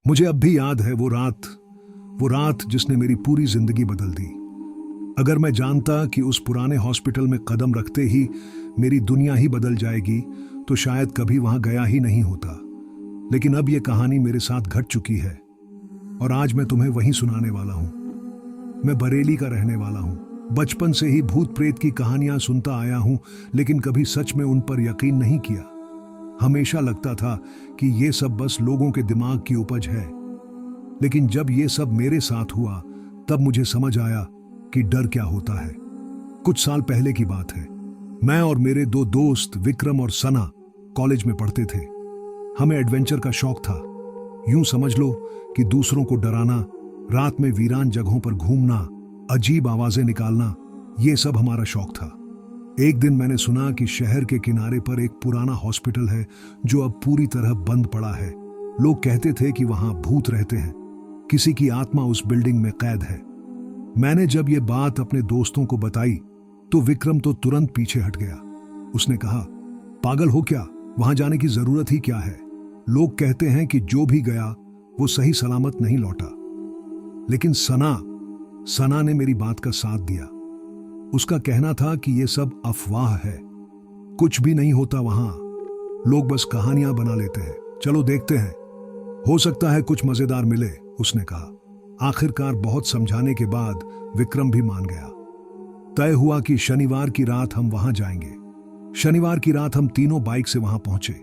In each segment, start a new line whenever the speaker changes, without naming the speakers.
मुझे अब भी याद है वो रात जिसने मेरी पूरी जिंदगी बदल दी। अगर मैं जानता कि उस पुराने हॉस्पिटल में कदम रखते ही मेरी दुनिया ही बदल जाएगी तो शायद कभी वहां गया ही नहीं होता। लेकिन अब यह कहानी मेरे साथ घट चुकी है और आज मैं तुम्हें वही सुनाने वाला हूं। मैं बरेली का रहने वाला हूं। बचपन से ही भूत प्रेत की कहानियां सुनता आया हूं, लेकिन कभी सच में उन पर यकीन नहीं किया। हमेशा लगता था कि ये सब बस लोगों के दिमाग की उपज है। लेकिन जब ये सब मेरे साथ हुआ तब मुझे समझ आया कि डर क्या होता है। कुछ साल पहले की बात है। मैं और मेरे दो दोस्त विक्रम और सना कॉलेज में पढ़ते थे। हमें एडवेंचर का शौक था। यूं समझ लो कि दूसरों को डराना, रात में वीरान जगहों पर घूमना, अजीब आवाजें निकालना, ये सब हमारा शौक था। एक दिन मैंने सुना कि शहर के किनारे पर एक पुराना हॉस्पिटल है जो अब पूरी तरह बंद पड़ा है। लोग कहते थे कि वहां भूत रहते हैं, किसी की आत्मा उस बिल्डिंग में कैद है। मैंने जब ये बात अपने दोस्तों को बताई तो विक्रम तो तुरंत पीछे हट गया। उसने कहा, पागल हो क्या, वहां जाने की जरूरत ही क्या है। लोग कहते हैं कि जो भी गया वो सही सलामत नहीं लौटा। लेकिन सना ने मेरी बात का साथ दिया। उसका कहना था कि यह सब अफवाह है, कुछ भी नहीं होता वहां, लोग बस कहानियां बना लेते हैं। चलो देखते हैं, हो सकता है कुछ मजेदार मिले, उसने कहा। आखिरकार बहुत समझाने के बाद विक्रम भी मान गया। तय हुआ कि शनिवार की रात हम वहां जाएंगे। शनिवार की रात हम तीनों बाइक से वहां पहुंचे।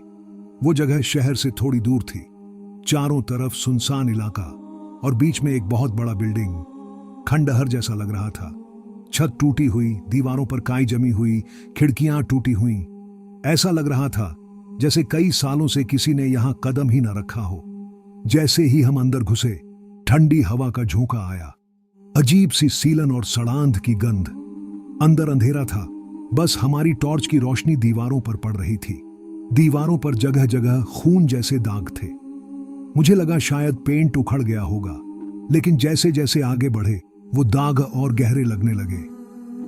वो जगह शहर से थोड़ी दूर थी। चारों तरफ सुनसान इलाका और बीच में एक बहुत बड़ा बिल्डिंग। खंडहर जैसा लग रहा था। छत टूटी हुई, दीवारों पर काई जमी हुई, खिड़कियां टूटी हुई। ऐसा लग रहा था जैसे कई सालों से किसी ने यहां कदम ही न रखा हो। जैसे ही हम अंदर घुसे, ठंडी हवा का झोंका आया, अजीब सी सीलन और सड़ांध की गंध। अंदर अंधेरा था, बस हमारी टॉर्च की रोशनी दीवारों पर पड़ रही थी। दीवारों पर जगह जगह खून जैसे दाग थे। मुझे लगा शायद पेंट उखड़ गया होगा, लेकिन जैसे जैसे आगे बढ़े वो दाग और गहरे लगने लगे।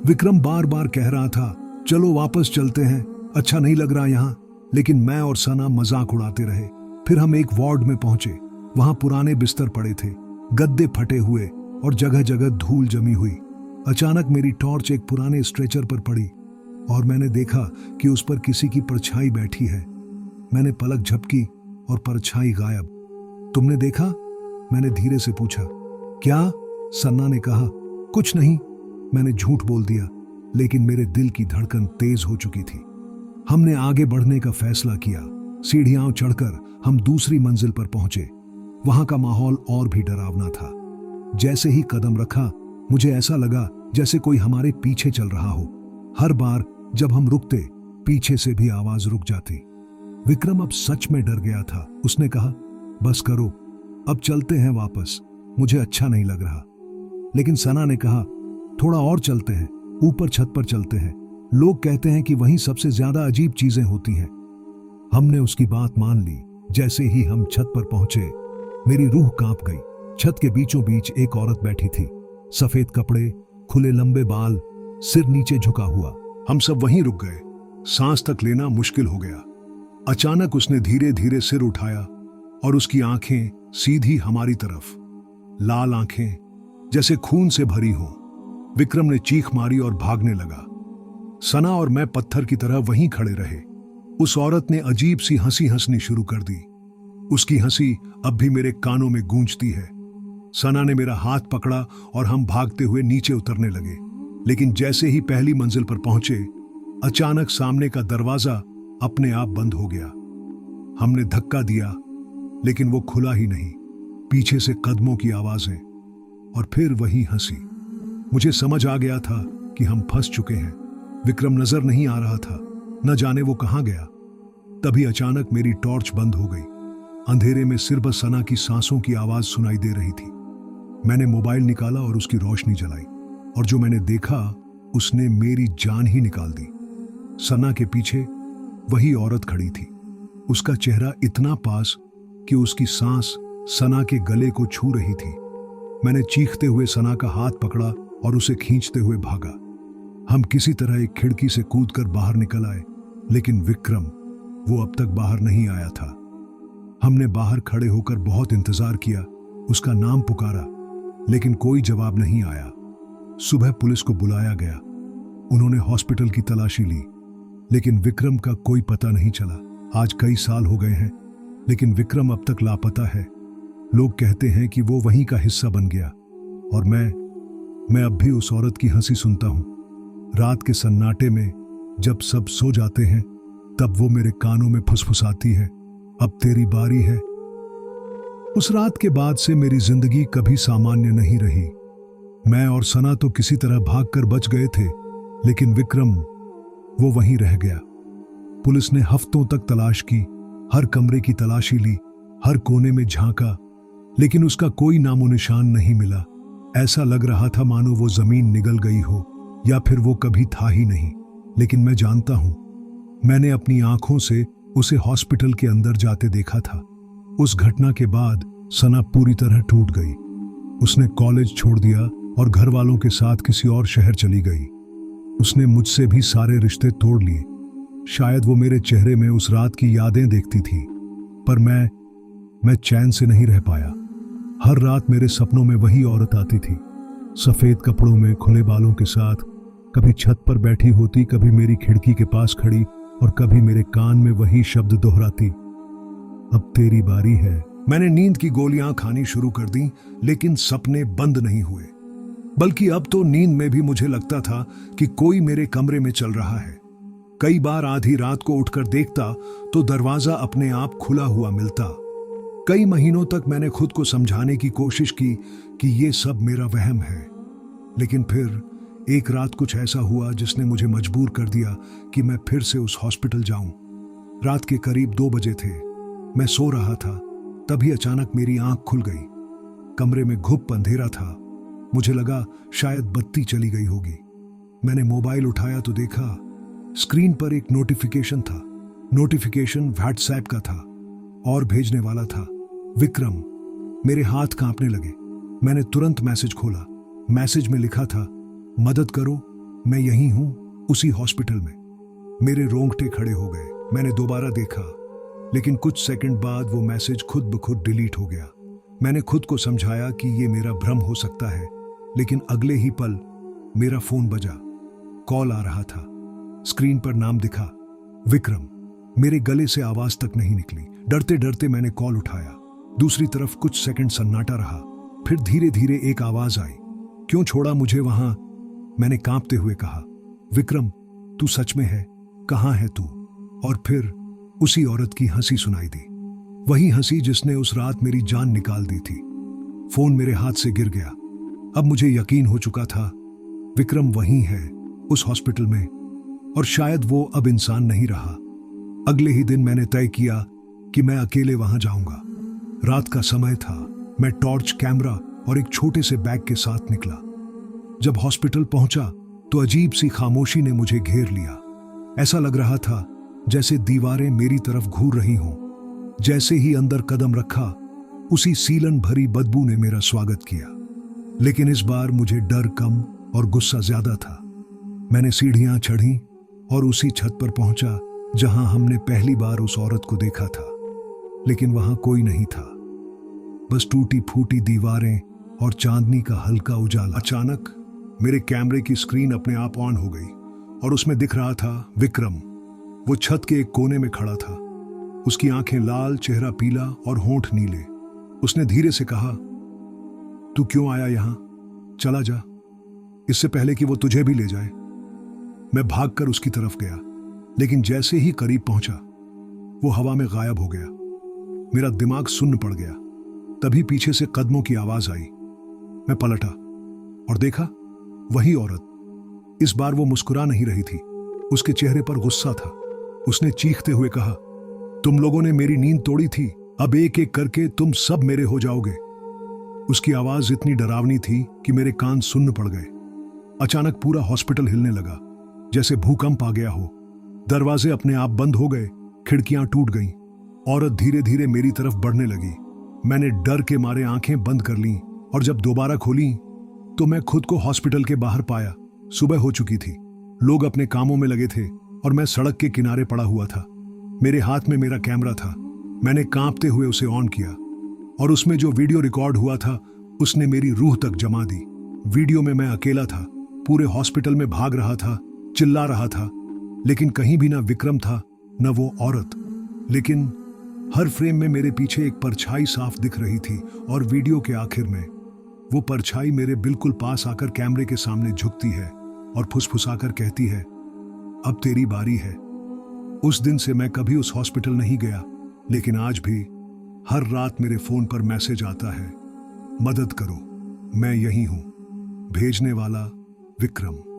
विक्रम बार बार कह रहा था, चलो वापस चलते हैं, अच्छा नहीं लग रहा यहां। लेकिन मैं और सना मजाक उड़ाते रहे। फिर हम एक वार्ड में पहुंचे। वहां पुराने बिस्तर पड़े थे, गद्दे फटे हुए और जगह जगह धूल जमी हुई। अचानक मेरी टॉर्च एक पुराने स्ट्रेचर पर पड़ी और मैंने देखा कि उस पर किसी की परछाई बैठी है। मैंने पलक झपकी और परछाई गायब। तुमने देखा? मैंने धीरे से पूछा। क्या? सन्ना ने कहा, कुछ नहीं। मैंने झूठ बोल दिया, लेकिन मेरे दिल की धड़कन तेज हो चुकी थी। हमने आगे बढ़ने का फैसला किया। सीढ़ियां चढ़कर हम दूसरी मंजिल पर पहुंचे। वहां का माहौल और भी डरावना था। जैसे ही कदम रखा, मुझे ऐसा लगा जैसे कोई हमारे पीछे चल रहा हो। हर बार जब हम रुकते, पीछे से भी आवाज रुक जाती। विक्रम अब सच में डर गया था। उसने कहा, बस करो, अब चलते हैं वापस, मुझे अच्छा नहीं लग रहा। लेकिन सना ने कहा, थोड़ा और चलते हैं, ऊपर छत पर चलते हैं, लोग कहते हैं कि वहीं सबसे ज्यादा अजीब चीजें होती हैं। हमने उसकी बात मान ली। जैसे ही हम छत पर पहुंचे, मेरी रूह कांप गई। छत के बीचों बीच एक औरत बैठी थी, सफेद कपड़े, खुले लंबे बाल, सिर नीचे झुका हुआ। हम सब वहीं रुक गए। सांस तक लेना मुश्किल हो गया। अचानक उसने धीरे धीरे सिर उठाया और उसकी आंखें सीधी हमारी तरफ, लाल आंखें जैसे खून से भरी हों। विक्रम ने चीख मारी और भागने लगा। सना और मैं पत्थर की तरह वहीं खड़े रहे। उस औरत ने अजीब सी हंसी हंसनी शुरू कर दी। उसकी हंसी अब भी मेरे कानों में गूंजती है। सना ने मेरा हाथ पकड़ा और हम भागते हुए नीचे उतरने लगे। लेकिन जैसे ही पहली मंजिल पर पहुंचे, अचानक सामने का दरवाजा अपने आप बंद हो गया। हमने धक्का दिया, लेकिन वो खुला ही नहीं। पीछे से कदमों की आवाजें और फिर वही हंसी। मुझे समझ आ गया था कि हम फंस चुके हैं। विक्रम नजर नहीं आ रहा था, न जाने वो कहां गया। तभी अचानक मेरी टॉर्च बंद हो गई। अंधेरे में सिर्फ सना की सांसों की आवाज सुनाई दे रही थी। मैंने मोबाइल निकाला और उसकी रोशनी जलाई, और जो मैंने देखा उसने मेरी जान ही निकाल दी। सना के पीछे वही औरत खड़ी थी। उसका चेहरा इतना पास कि उसकी सांस सना के गले को छू रही थी। मैंने चीखते हुए सना का हाथ पकड़ा और उसे खींचते हुए भागा। हम किसी तरह एक खिड़की से कूदकर बाहर निकल आए, लेकिन विक्रम, वो अब तक बाहर नहीं आया था। हमने बाहर खड़े होकर बहुत इंतजार किया, उसका नाम पुकारा, लेकिन कोई जवाब नहीं आया। सुबह पुलिस को बुलाया गया। उन्होंने हॉस्पिटल की तलाशी ली, लेकिन विक्रम का कोई पता नहीं चला। आज कई साल हो गए हैं, लेकिन विक्रम अब तक लापता है। लोग कहते हैं कि वो वहीं का हिस्सा बन गया, और मैं अब भी उस औरत की हंसी सुनता हूं। रात के सन्नाटे में जब सब सो जाते हैं, तब वो मेरे कानों में फुसफुसाती है, अब तेरी बारी है। उस रात के बाद से मेरी जिंदगी कभी सामान्य नहीं रही। मैं और सना तो किसी तरह भागकर बच गए थे, लेकिन विक्रम, वो वहीं रह गया। पुलिस ने हफ्तों तक तलाश की, हर कमरे की तलाशी ली, हर कोने में झांका, लेकिन उसका कोई नामो निशान नहीं मिला। ऐसा लग रहा था मानो वो जमीन निगल गई हो, या फिर वो कभी था ही नहीं। लेकिन मैं जानता हूं, मैंने अपनी आंखों से उसे हॉस्पिटल के अंदर जाते देखा था। उस घटना के बाद सना पूरी तरह टूट गई। उसने कॉलेज छोड़ दिया और घर वालों के साथ किसी और शहर चली गई। उसने मुझसे भी सारे रिश्ते तोड़ लिए। शायद वो मेरे चेहरे में उस रात की यादें देखती थी, पर मैं चैन से नहीं रह पाया। हर रात मेरे सपनों में वही औरत आती थी, सफेद कपड़ों में, खुले बालों के साथ। कभी छत पर बैठी होती, कभी मेरी खिड़की के पास खड़ी, और कभी मेरे कान में वही शब्द दोहराती, अब तेरी बारी है। मैंने नींद की गोलियां खानी शुरू कर दी, लेकिन सपने बंद नहीं हुए। बल्कि अब तो नींद में भी मुझे लगता था कि कोई मेरे कमरे में चल रहा है। कई बार आधी रात को उठकर देखता तो दरवाजा अपने आप खुला हुआ मिलता। कई महीनों तक मैंने खुद को समझाने की कोशिश की कि ये सब मेरा वहम है, लेकिन फिर एक रात कुछ ऐसा हुआ जिसने मुझे मजबूर कर दिया कि मैं फिर से उस हॉस्पिटल जाऊं। रात के करीब 2 बजे थे। मैं सो रहा था, तभी अचानक मेरी आंख खुल गई। कमरे में घुप अंधेरा था। मुझे लगा शायद बत्ती चली गई होगी। मैंने मोबाइल उठाया तो देखा स्क्रीन पर एक नोटिफिकेशन था। नोटिफिकेशन व्हाट्सएप का था और भेजने वाला था विक्रम। मेरे हाथ कांपने लगे। मैंने तुरंत मैसेज खोला। मैसेज में लिखा था, मदद करो, मैं यहीं हूं, उसी हॉस्पिटल में। मेरे रोंगटे खड़े हो गए। मैंने दोबारा देखा, लेकिन कुछ सेकंड बाद वो मैसेज खुद ब खुद डिलीट हो गया। मैंने खुद को समझाया कि ये मेरा भ्रम हो सकता है, लेकिन अगले ही पल मेरा फोन बजा। कॉल आ रहा था। स्क्रीन पर नाम दिखा, विक्रम। मेरे गले से आवाज तक नहीं निकली। डरते डरते मैंने कॉल उठाया। दूसरी तरफ कुछ सेकंड सन्नाटा रहा, फिर धीरे धीरे एक आवाज आई, क्यों छोड़ा मुझे वहां? मैंने कांपते हुए कहा, विक्रम, तू सच में है? कहां है तू? और फिर उसी औरत की हंसी सुनाई दी, वही हंसी जिसने उस रात मेरी जान निकाल दी थी। फोन मेरे हाथ से गिर गया। अब मुझे यकीन हो चुका था, विक्रम वहीं है, उस हॉस्पिटल में, और शायद वो अब इंसान नहीं रहा। अगले ही दिन मैंने तय किया कि मैं अकेले वहां जाऊंगा। रात का समय था। मैं टॉर्च, कैमरा और एक छोटे से बैग के साथ निकला। जब हॉस्पिटल पहुंचा तो अजीब सी खामोशी ने मुझे घेर लिया। ऐसा लग रहा था जैसे दीवारें मेरी तरफ घूर रही हों। जैसे ही अंदर कदम रखा, उसी सीलन भरी बदबू ने मेरा स्वागत किया। लेकिन इस बार मुझे डर कम और गुस्सा ज्यादा था। मैंने सीढ़ियां चढ़ी और उसी छत पर पहुंचा जहां हमने पहली बार उस औरत को देखा था। लेकिन वहां कोई नहीं था, बस टूटी फूटी दीवारें और चांदनी का हल्का उजाला। अचानक मेरे कैमरे की स्क्रीन अपने आप ऑन हो गई और उसमें दिख रहा था विक्रम। वो छत के एक कोने में खड़ा था। उसकी आंखें लाल, चेहरा पीला और होंठ नीले। उसने धीरे से कहा, तू क्यों आया यहां? चला जा, इससे पहले कि वो तुझे भी ले जाए। मैं भागकर उसकी तरफ गया, लेकिन जैसे ही करीब पहुंचा, वो हवा में गायब हो गया। मेरा दिमाग सुन्न पड़ गया। तभी पीछे से कदमों की आवाज आई। मैं पलटा और देखा, वही औरत। इस बार वो मुस्कुरा नहीं रही थी, उसके चेहरे पर गुस्सा था। उसने चीखते हुए कहा, तुम लोगों ने मेरी नींद तोड़ी थी, अब एक एक करके तुम सब मेरे हो जाओगे। उसकी आवाज इतनी डरावनी थी कि मेरे कान सुन्न पड़ गए। अचानक पूरा हॉस्पिटल हिलने लगा, जैसे भूकंप आ गया हो। दरवाजे अपने आप बंद हो गए, खिड़कियां टूट गईं। औरत धीरे धीरे मेरी तरफ बढ़ने लगी। मैंने डर के मारे आंखें बंद कर लीं और जब दोबारा खोली तो मैं खुद को हॉस्पिटल के बाहर पाया। सुबह हो चुकी थी, लोग अपने कामों में लगे थे और मैं सड़क के किनारे पड़ा हुआ था। मेरे हाथ में मेरा कैमरा था। मैंने कांपते हुए उसे ऑन किया और उसमें जो वीडियो रिकॉर्ड हुआ था उसने मेरी रूह तक जमा दी। वीडियो में मैं अकेला था, पूरे हॉस्पिटल में भाग रहा था, चिल्ला रहा था, लेकिन कहीं भी ना विक्रम था, न वो औरत। लेकिन हर फ्रेम में मेरे पीछे एक परछाई साफ दिख रही थी और वीडियो के आखिर में वो परछाई मेरे बिल्कुल पास आकर कैमरे के सामने झुकती है और फुसफुसाकर कहती है, अब तेरी बारी है। उस दिन से मैं कभी उस हॉस्पिटल नहीं गया, लेकिन आज भी हर रात मेरे फोन पर मैसेज आता है, मदद करो, मैं यहीं हूं। भेजने वाला विक्रम।